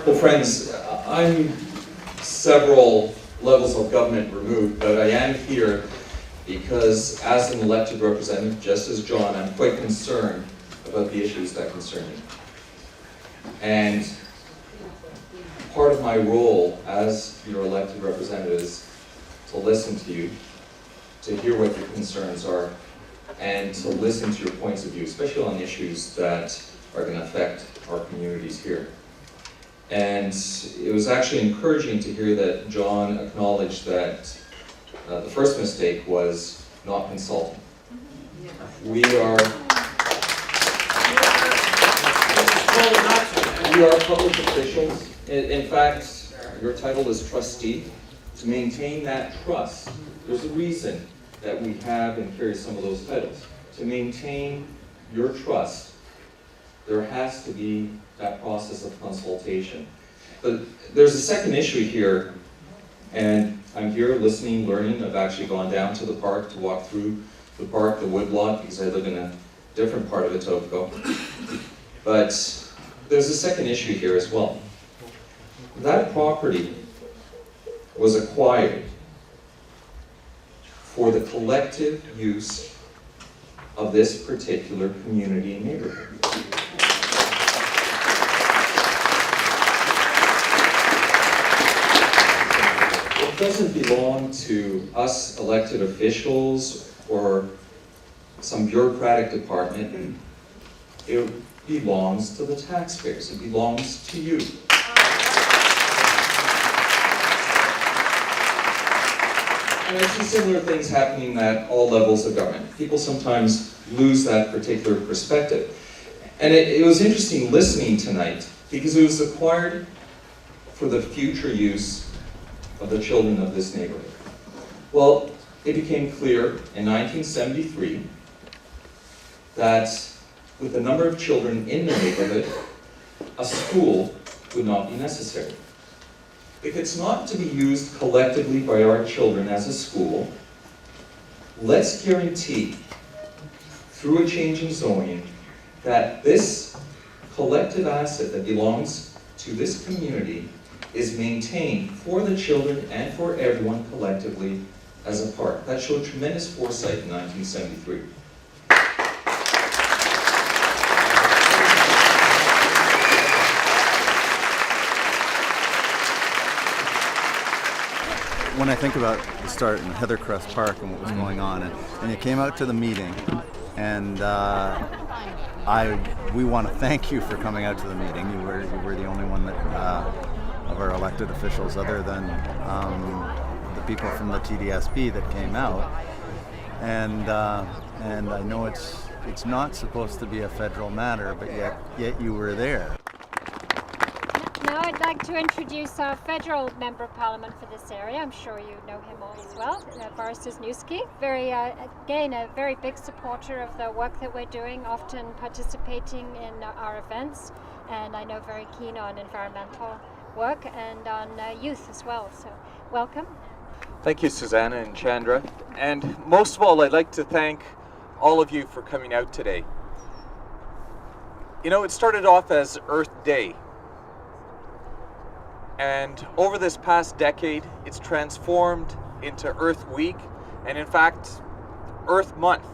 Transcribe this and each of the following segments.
Well, friends, I'm several levels of government removed, but I am here because as an elected representative, just as John, I'm quite concerned about the issues that concern me. And part of my role as your elected representative is to listen to you, to hear what your concerns are, and to listen to your points of view, especially on issues that are going to affect our communities here. And it was actually encouraging to hear that John acknowledged that the first mistake was not consulting. We are public officials. In fact, your title is trustee. To maintain that trust, there's a reason that we have and carry some of those titles. To maintain your trust, there has to be that process of consultation. But there's a second issue here, and I'm here listening, learning. I've actually gone down to the park to walk through the park, the woodlot, because I live in a different part of Etobicoke. But there's a second issue here as well. That property was acquired for the collective use of this particular community and neighborhood. It doesn't belong to us elected officials or some bureaucratic department. It belongs to the taxpayers. It belongs to you. And I see similar things happening at all levels of government. People sometimes lose that particular perspective. And it was interesting listening tonight because it was acquired for the future use of the children of this neighborhood. Well, it became clear in 1973 that with the number of children in the neighborhood, a school would not be necessary. If it's not to be used collectively by our children as a school, let's guarantee, through a change in zoning, that this collective asset that belongs to this community is maintained for the children and for everyone collectively as a park. That showed tremendous foresight in 1973. When I think about the start in Heathercrest Park and what was going on, and you came out to the meeting, and we want to thank you for coming out to the meeting. You were the only one that of our elected officials, other than the people from the TDSB that came out, and I know it's not supposed to be a federal matter, but yet you were there. Now I'd like to introduce our federal member of parliament for this area. I'm sure you know him all as well, Borys Wrzesnewskyj. Again, a very big supporter of the work that we're doing, often participating in our events, and I know very keen on environmental work and on youth as well. So, welcome. Thank you, Susanna and Chandra. And most of all, I'd like to thank all of you for coming out today. You know, it started off as Earth Day. And over this past decade, it's transformed into Earth Week, and in fact, Earth Month.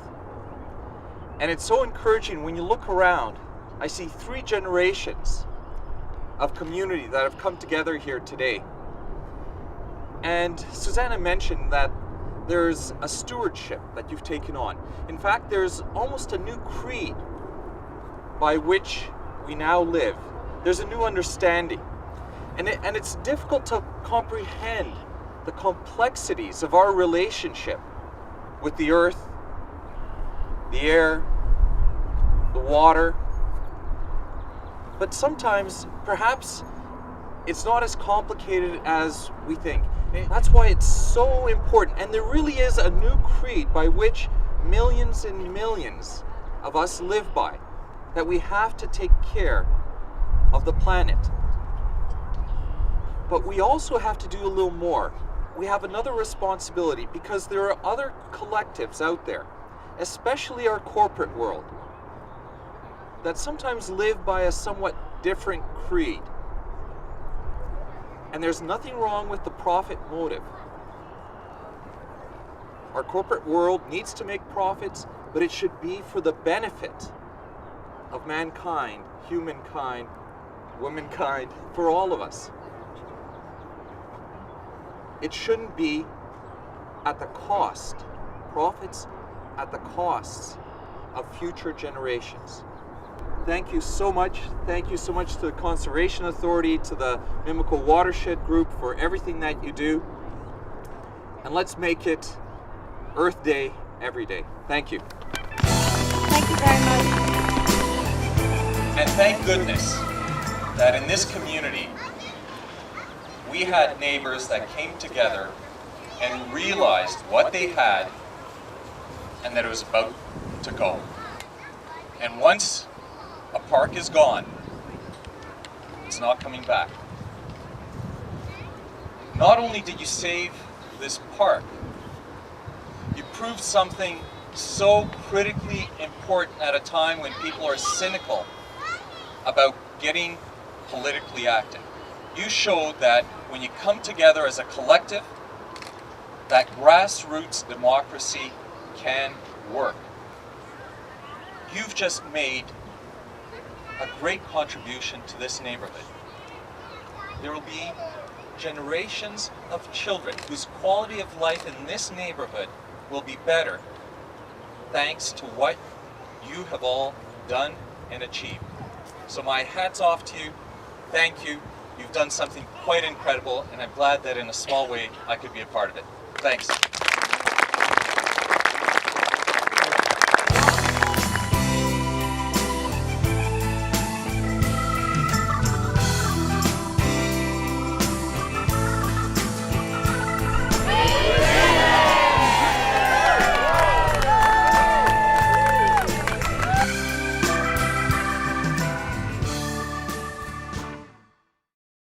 And it's so encouraging when you look around. I see 3 generations of community that have come together here today. And Susanna mentioned that there's a stewardship that you've taken on. In fact, there's almost a new creed by which we now live. There's a new understanding. And it's difficult to comprehend the complexities of our relationship with the earth, the air, the water. But sometimes, perhaps, it's not as complicated as we think. And that's why it's so important. And there really is a new creed by which millions and millions of us live by, that we have to take care of the planet. But we also have to do a little more. We have another responsibility because there are other collectives out there, especially our corporate world, that sometimes live by a somewhat different creed. And there's nothing wrong with the profit motive. Our corporate world needs to make profits, but it should be for the benefit of mankind, humankind, womankind, for all of us. It shouldn't be at the cost, profits at the costs of future generations. Thank you so much. Thank you so much to the Conservation Authority, to the Mimico Watershed Group for everything that you do. And let's make it Earth Day every day. Thank you. Thank you very much. And thank goodness that in this community, we had neighbors that came together and realized what they had and that it was about to go. And once a park is gone, it's not coming back. Not only did you save this park, you proved something so critically important at a time when people are cynical about getting politically active. You showed that when you come together as a collective, that grassroots democracy can work. You've just made a great contribution to this neighborhood. There will be generations of children whose quality of life in this neighborhood will be better thanks to what you have all done and achieved. So my hat's off to you. Thank you. You've done something quite incredible, and I'm glad that in a small way I could be a part of it. Thanks.